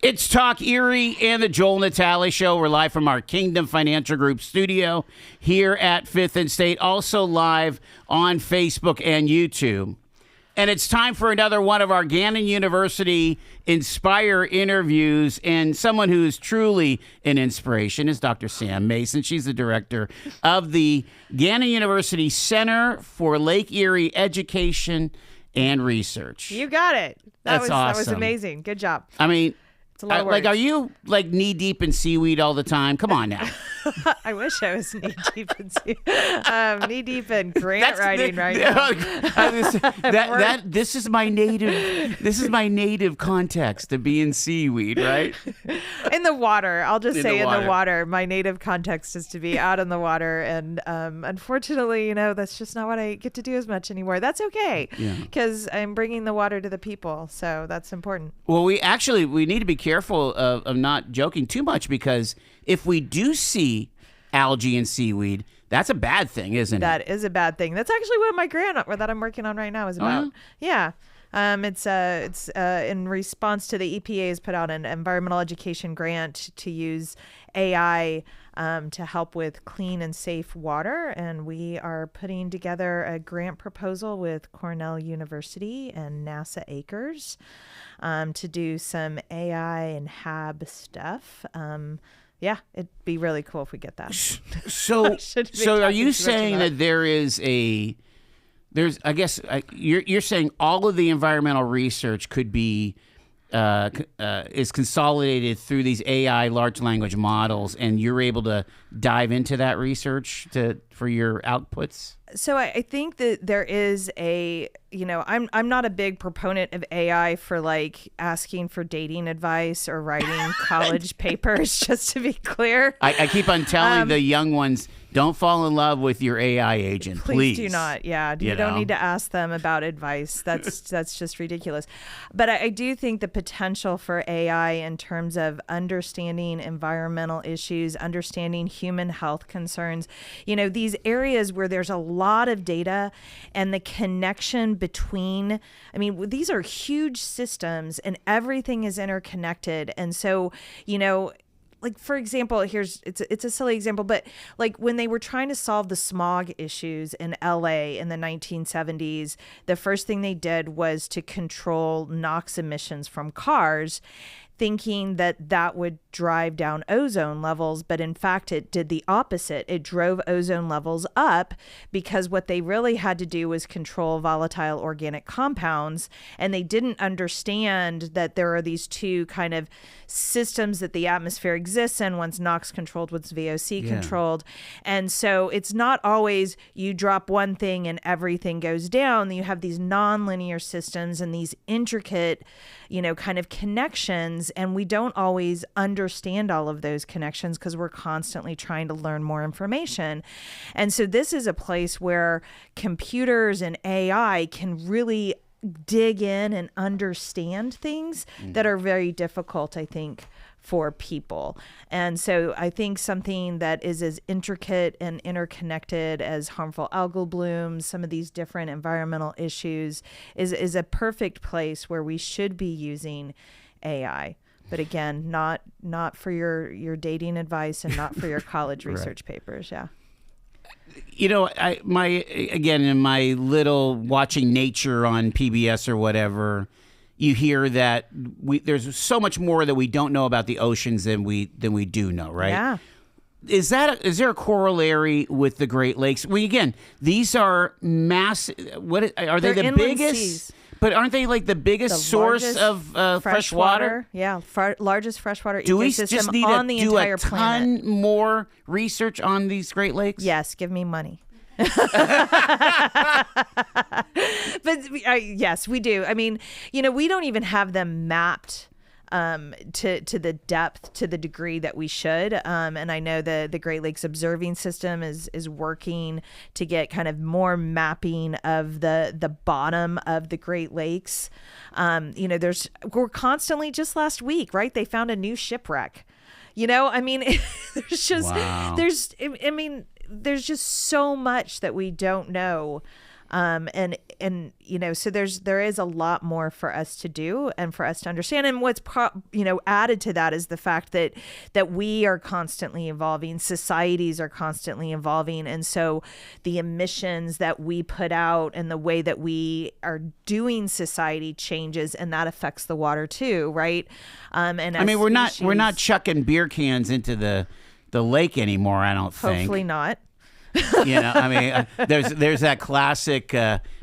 It's Talk Erie and the Joel Natale Show. We're live from our Kingdom Financial Group studio here at 5th and State, also live on Facebook and YouTube. And it's time for another one of our Gannon University Inspire interviews. And someone who is truly an inspiration is Dr. Sam Mason. She's the director of the Gannon University Center for Lake Erie Education and Research. You got it. That's awesome. That was amazing. Good job. I mean, it's a lot of words. are you like knee deep in seaweed all the time? Come on now. I wish I was knee deep in knee deep in grant writing right now. This is my native context to be in seaweed, right? In the water. I'll just say in the water. My native context is to be out in the water, and unfortunately, that's just not what I get to do as much anymore. That's okay, because I'm bringing the water to the people, so that's important. Well, we need to be careful of not joking too much, because if we do see algae and seaweed, that's a bad thing, isn't it? That is a bad thing. That's actually what my grant that I'm working on right now is about. Yeah. It's in response to the EPA has put out an environmental education grant to use AI to help with clean and safe water. And we are putting together a grant proposal with Cornell University and NASA Acres to do some AI and HAB stuff. Yeah, it'd be really cool if we get that. So are you saying that you're saying all of the environmental research could be is consolidated through these AI large language models, and you're able to dive into that research for your outputs? So I think that there is I'm not a big proponent of AI for like asking for dating advice or writing college papers, just to be clear. I keep on telling the young ones, don't fall in love with your AI agent, please. Do not. Yeah, you don't need to ask them about advice. That's just ridiculous. But I do think the potential for AI in terms of understanding environmental issues, understanding human health concerns, these areas where there's a lot of data and the connection between, these are huge systems and everything is interconnected. And so, like, for example, it's a silly example, but like when they were trying to solve the smog issues in LA in the 1970s, the first thing they did was to control NOx emissions from cars, thinking that would drive down ozone levels. But in fact, it did the opposite. It drove ozone levels up, because what they really had to do was control volatile organic compounds. And they didn't understand that there are these two kind of systems that the atmosphere exists in. One's NOx controlled, one's VOC controlled. And so it's not always you drop one thing and everything goes down. You have these nonlinear systems and these intricate, kind of connections. And we don't always understand all of those connections because we're constantly trying to learn more information. And so this is a place where computers and AI can really dig in and understand things that are very difficult, I think, for people. And so I think something that is as intricate and interconnected as harmful algal blooms, some of these different environmental issues, is a perfect place where we should be using AI. But again, not for your dating advice and not for your college research papers. Yeah. In my little watching nature on PBS or whatever, you hear that there's so much more that we don't know about the oceans than we do know, right? Yeah. Is there a corollary with the Great Lakes? Well, again, these are massive. Are they the biggest? Seas. But aren't they like the biggest source of fresh water? Yeah, largest freshwater do we ecosystem just need on the entire ton planet. more research on these Great Lakes? Yes, give me money. But yes, we do. We don't even have them mapped to the depth, to the degree that we should. And I know the Great Lakes Observing System is working to get kind of more mapping of the bottom of the Great Lakes. We're constantly, just last week, right? They found a new shipwreck. There's just, there's just so much that we don't know And so there is a lot more for us to do and for us to understand. And what's added to that is the fact that we are constantly evolving, societies are constantly evolving, and so the emissions that we put out and the way that we are doing society changes, and that affects the water too, right? And I mean, we're not chucking beer cans into the lake anymore, I don't think. Hopefully not. I mean, there's that classic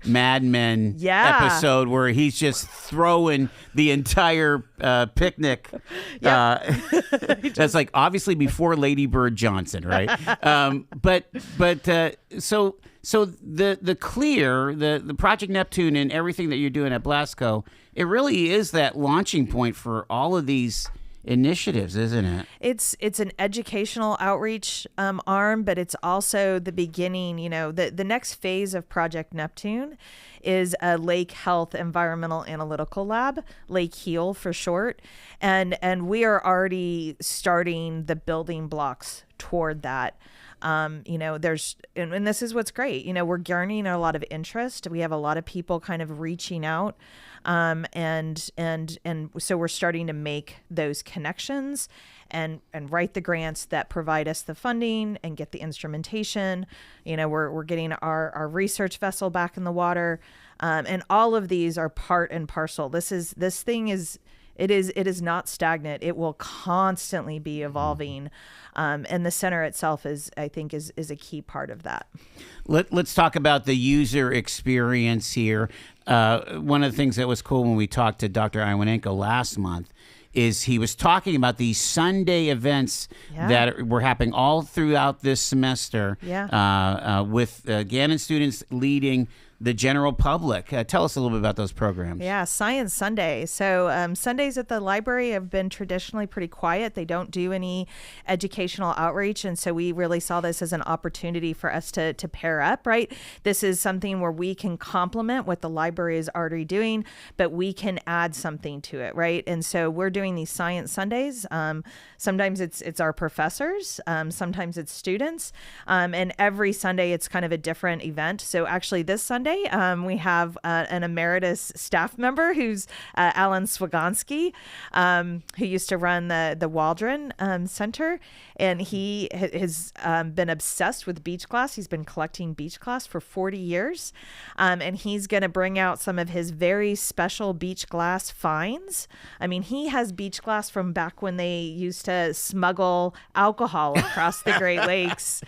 Mad Men episode where he's just throwing the entire picnic. That's like obviously before Lady Bird Johnson, right? So the CLEER, the Project Neptune, and everything that you're doing at Blasco, it really is that launching point for all of these initiatives, isn't it? It's an educational outreach arm, but it's also the beginning. The next phase of Project Neptune is a lake health environmental analytical lab, Lake HEAL for short, and we are already starting the building blocks toward that. There's, and this is what's great. We're garnering a lot of interest. We have a lot of people kind of reaching out. And so we're starting to make those connections and write the grants that provide us the funding and get the instrumentation. We're getting our research vessel back in the water. And all of these are part and parcel. This thing is not stagnant. It will constantly be evolving. And the center itself is a key part of that. Let's talk about the user experience here. One of the things that was cool when we talked to Dr. Iwanenko last month is he was talking about these Sunday events that were happening all throughout this semester with Gannon students leading the general public. Tell us a little bit about those programs. Yeah, Science Sunday. So Sundays at the library have been traditionally pretty quiet. They don't do any educational outreach. And so we really saw this as an opportunity for us to pair up, right? This is something where we can complement what the library is already doing, but we can add something to it, right? And so we're doing these Science Sundays. Sometimes it's our professors. Sometimes it's students. And every Sunday it's kind of a different event. So actually this Sunday, we have an emeritus staff member who's Alan Swagonski, who used to run the Waldron Center, and he has been obsessed with beach glass. He's been collecting beach glass for 40 years, and he's going to bring out some of his very special beach glass finds. I mean, he has beach glass from back when they used to smuggle alcohol across the Great Lakes.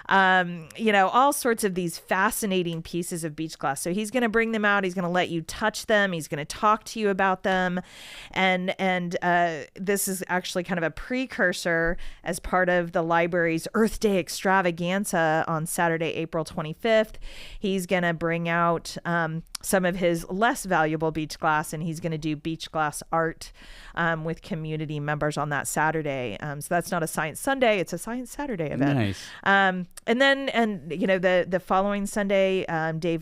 All sorts of these fascinating pieces of beach glass. So he's going to bring them out. He's going to let you touch them. He's going to talk to you about them. And this is actually kind of a precursor as part of the library's Earth Day extravaganza on Saturday, April 25th. He's going to bring out some of his less valuable beach glass, and he's going to do beach glass art with community members on that Saturday. So that's not a Science Sunday, it's a Science Saturday event. Nice. And then the following Sunday,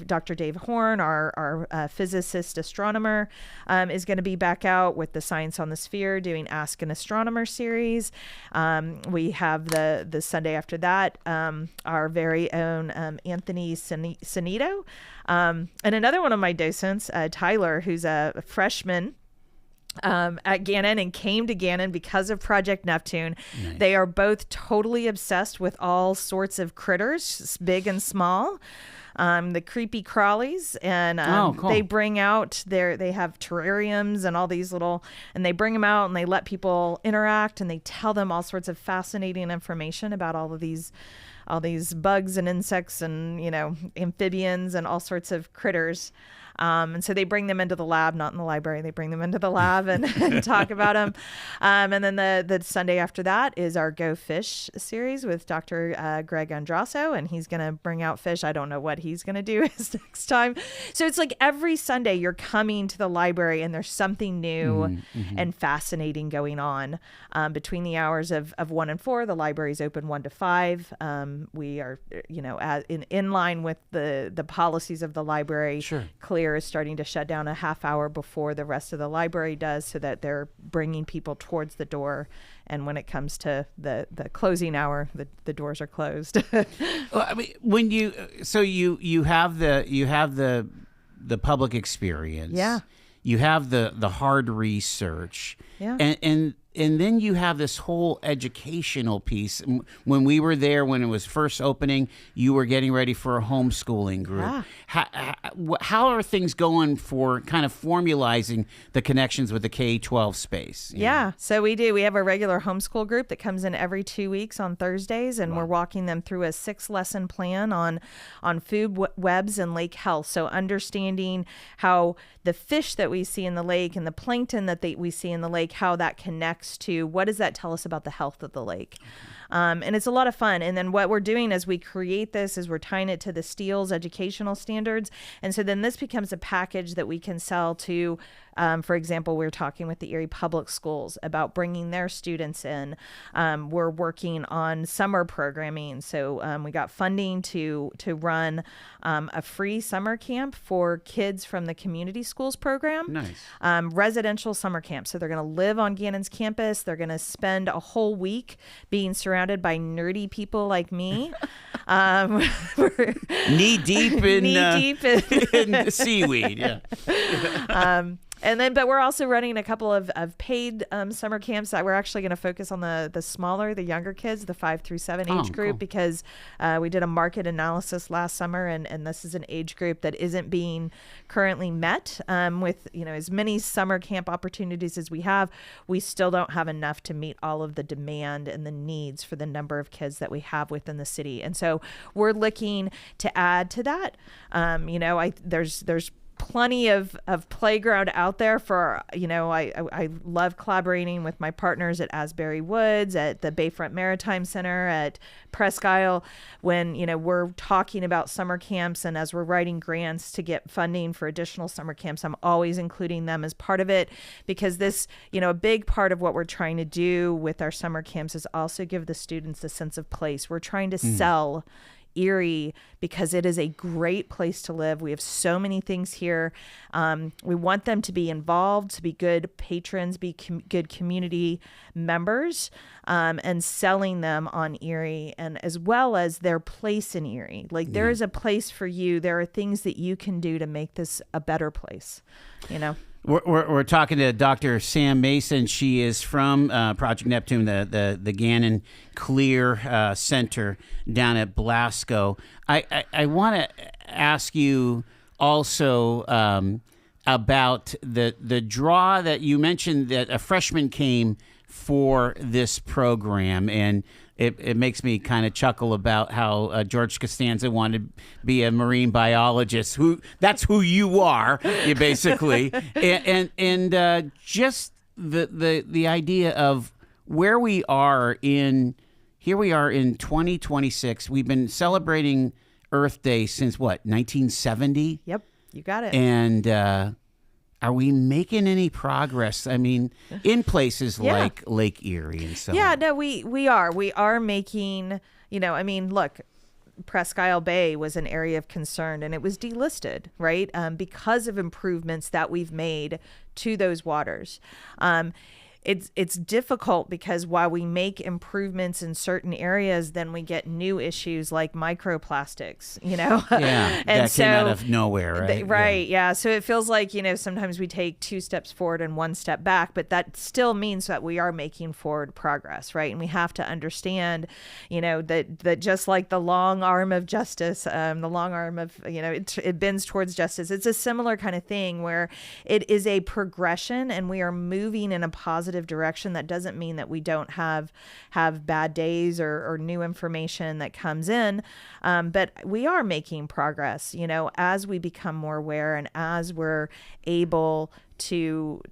Dr. Dave Horn, our physicist astronomer, is going to be back out with the Science on the Sphere doing Ask an Astronomer series. We have the Sunday after that, our very own Anthony Sanito. And another one of my docents, Tyler, who's a freshman at Gannon and came to Gannon because of Project Neptune. Nice. They are both totally obsessed with all sorts of critters, big and small. The creepy crawlies, and cool. They bring out they have terrariums and all these and they bring them out and they let people interact and they tell them all sorts of fascinating information about all these bugs and insects and, amphibians and all sorts of critters. And so they bring them into the lab, not in the library. They bring them into the lab and talk about them. And then the Sunday after that is our Go Fish series with Dr. Greg Andrasso, and he's going to bring out fish. I don't know what he's going to do his next time. So it's like every Sunday you're coming to the library and there's something new and fascinating going on. Between the hours of 1 and 4, the library is open 1 to 5. We are, in line with the policies of the library. Sure. CLEER CLEER is starting to shut down a half hour before the rest of the library does, so that they're bringing people towards the door. And when it comes to the closing hour, the doors are closed. Well, I mean, when you have the public experience. Yeah. You have the hard research. Yeah. And then you have this whole educational piece. When we were there, when it was first opening, you were getting ready for a homeschooling group. Yeah. How are things going for kind of formalizing the connections with the K-12 space? Yeah, so we do. We have a regular homeschool group that comes in every 2 weeks on Thursdays, and we're walking them through a 6-lesson plan on food webs and lake health. So understanding how the fish that we see in the lake and the plankton that we see in the lake, how that connects to what does that tell us about the health of the lake. And it's a lot of fun. And then what we're doing as we create this is we're tying it to the Steele's educational standards. And so then this becomes a package that we can sell to, for example, we're talking with the Erie Public Schools about bringing their students in. We're working on summer programming. So we got funding to run a free summer camp for kids from the community schools program. Nice. Residential summer camp. So they're going to live on Gannon's campus. They're going to spend a whole week being surrounded by nerdy people like me. Knee deep in seaweed. Yeah. But we're also running a couple of paid summer camps that we're actually going to focus on the younger kids, the 5 through 7 age group, because we did a market analysis last summer, and this is an age group that isn't being currently met with as many summer camp opportunities as we have. We still don't have enough to meet all of the demand and the needs for the number of kids that we have within the city, and so we're looking to add to that. There's plenty of playground out there for, I love collaborating with my partners at Asbury Woods, at the Bayfront Maritime Center, at Presque Isle, when, we're talking about summer camps, and as we're writing grants to get funding for additional summer camps, I'm always including them as part of it, because this, a big part of what we're trying to do with our summer camps is also give the students a sense of place. We're trying to sell Erie because it is a great place to live. We have so many things here. We want them to be involved, to be good patrons, be good community members, and selling them on Erie, and as well as their place in Erie. Like there is a place for you. There are things that you can do to make this a better place, We're talking to Dr. Sam Mason. She is from Project Neptune, the Gannon CLEER Center down at Blasco. I want to ask you also about the draw that you mentioned, that a freshman came for this program, and it makes me kind of chuckle about how George Costanza wanted to be a marine biologist. That's who you are, you basically, and just the idea of where we are in. Here we are in 2026. We've been celebrating Earth Day since what, 1970? Yep, you got it. And are we making any progress? I mean, in places like Lake Erie and so on. Yeah, no, we are. We are making, look, Presque Isle Bay was an area of concern, and it was delisted, right? Because of improvements that we've made to those waters. It's difficult because while we make improvements in certain areas, then we get new issues like microplastics, Yeah, and that came out of nowhere, right? Right, yeah. So it feels like, sometimes we take 2 steps forward and 1 step back, but that still means that we are making forward progress, right? And we have to understand, that just like the long arm of justice, the long arm of, it bends towards justice. It's a similar kind of thing where it is a progression, and we are moving in a positive direction. That doesn't mean that we don't have bad days or new information that comes in, but we are making progress, as we become more aware, and as we're able to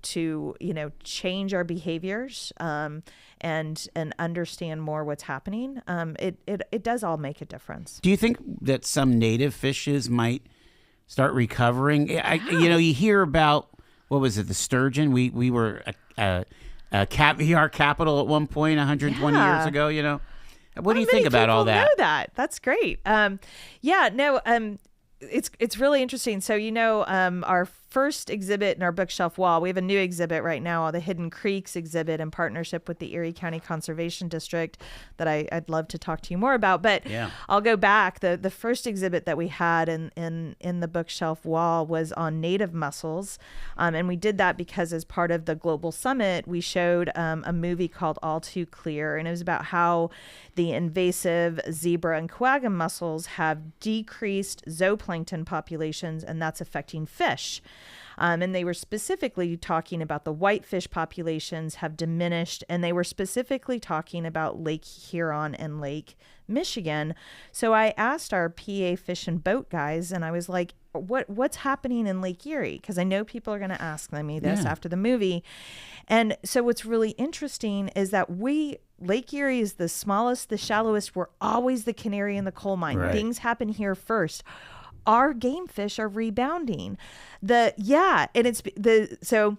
change our behaviors, and understand more what's happening. It does all make a difference. Do you think that some native fishes might start recovering? You hear about, what was it, the sturgeon? We were a caviar capital at one point 120 years ago. What do you think about all that? Know that. That's great. it's really interesting. So, our first exhibit in our bookshelf wall, we have a new exhibit right now, the Hidden Creeks exhibit in partnership with the Erie County Conservation District that I'd love to talk to you more about. But I'll go back. The first exhibit that we had in the bookshelf wall was on native mussels. And we did that because as part of the Global Summit, we showed a movie called All Too CLEER. And it was about how the invasive zebra and quagga mussels have decreased zooplankton populations, and that's affecting fish. And they were specifically talking about the whitefish populations have diminished, and they were specifically talking about Lake Huron and Lake Michigan. So I asked our PA Fish and Boat guys, and I was like, what's happening in Lake Erie? Because I know people are going to ask me this after the movie. And so what's really interesting is that Lake Erie is the smallest, the shallowest. We're always the canary in the coal mine. Right. Things happen here first. Our game fish are rebounding. So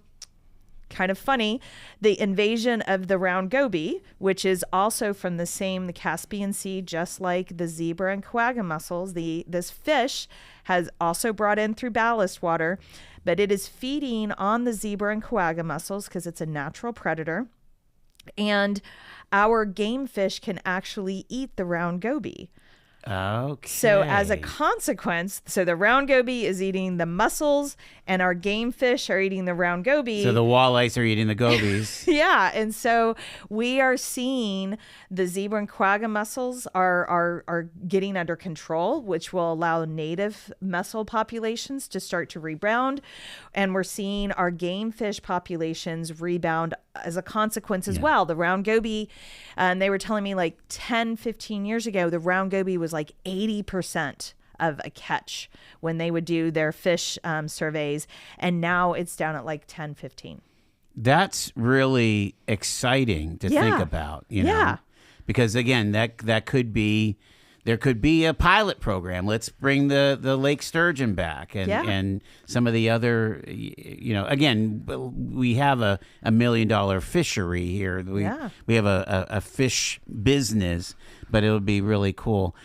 kind of funny, the invasion of the round goby, which is also from the Caspian Sea, just like the zebra and quagga mussels. This fish has also brought in through ballast water, but it is feeding on the zebra and quagga mussels because it's a natural predator. And our game fish can actually eat the round goby. Okay. So as a consequence, the round goby is eating the mussels, and our game fish are eating the round goby. So the walleyes are eating the gobies. Yeah, and so we are seeing the zebra and quagga mussels are getting under control, which will allow native mussel populations to start to rebound, and we're seeing our game fish populations rebound as a consequence as well. The round goby, they were telling me like 10, 15 years ago, the round goby was like 80% of a catch when they would do their fish surveys. And now it's down at like 10, 15. That's really exciting to think about, because again, that could be, there could be a pilot program. Let's bring the lake sturgeon back and some of the other, again, we have a $1 million fishery here. We have a fish business, but it would be really cool.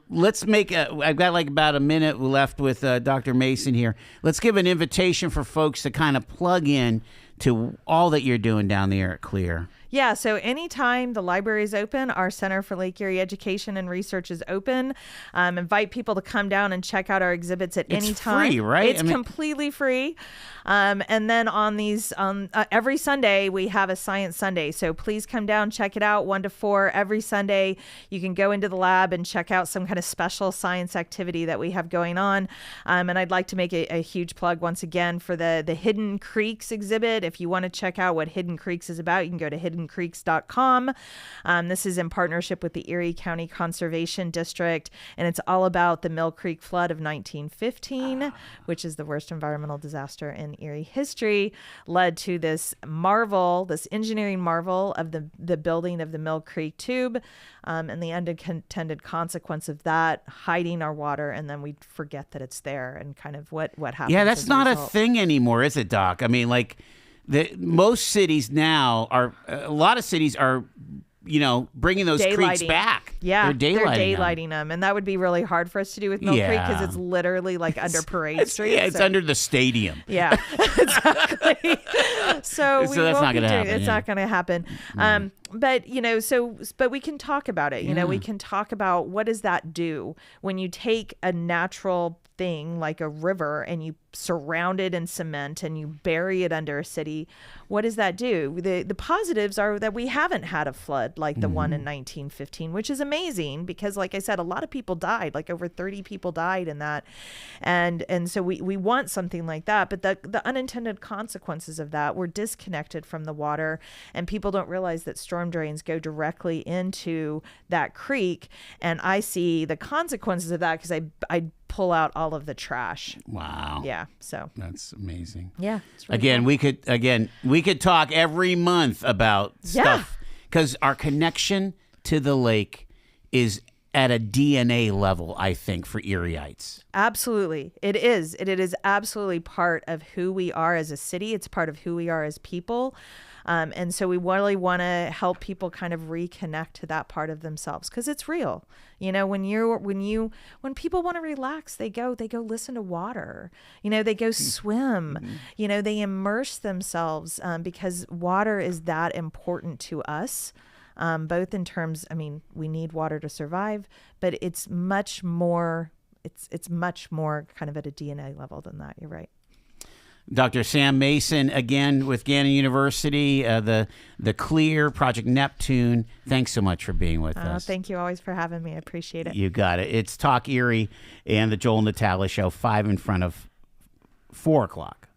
Let's I've got like about a minute left with Dr. Mason here. Let's give an invitation for folks to kind of plug in to all that you're doing down there at CLEER. Yeah, so anytime the library is open, our Center for Lake Erie Education and Research is open. Invite people to come down and check out our exhibits at any time. It's free, right? It's completely free. And then on every Sunday, we have a Science Sunday. So please come down, check it out, 1 to 4 every Sunday. You can go into the lab and check out some kind of special science activity that we have going on. And I'd like to make a huge plug once again for the Hidden Creeks exhibit. If you want to check out what Hidden Creeks is about, you can go to hiddencreeks.com. This is in partnership with the Erie County Conservation District, and it's all about the Mill Creek flood of 1915, which is the worst environmental disaster in Erie history, led to this engineering marvel of the building of the Mill Creek tube, and the unintended consequence of that, hiding our water, and then we forget that it's there, and kind of what happens. Yeah, that's not a thing anymore, is it, Doc? I mean, like, most cities now a lot of cities are, bringing those creeks back. Yeah, they're daylighting them. And that would be really hard for us to do with Mill Creek because it's literally like under Parade Street. Yeah, it's under the stadium. Yeah, exactly. So that's not going to happen. It's not going to happen. But, but we can talk about it. We can talk about what does that do when you take a natural thing like a river and you surround it in cement and you bury it under a city. What does that do? The positives are that we haven't had a flood like the one in 1915, which is amazing because, like I said, a lot of people died, like over 30 people died in that. And so we want something like that. But the unintended consequences of that, we're disconnected from the water, and people don't realize that storm drains go directly into that creek. And I see the consequences of that because I pull out all of the trash. Wow. Yeah. So that's amazing. Yeah. It's really we could talk every month about stuff because our connection to the lake is at a DNA level, I think, for Erieites. Absolutely. It is. It is absolutely part of who we are as a city. It's part of who we are as people. And so we really want to help people kind of reconnect to that part of themselves because it's real. You know, when people want to relax, they go listen to water. You know, they go swim. Mm-hmm. You know, they immerse themselves because water is that important to us. Both in terms, I mean, we need water to survive, but it's much more. It's much more kind of at a DNA level than that. You're right. Dr. Sam Mason, again, with Gannon University, the CLEER, Project Neptune. Thanks so much for being with us. Thank you always for having me. I appreciate it. You got it. It's Talk Erie and the Joel Natale Show, 5 in front of 4 o'clock.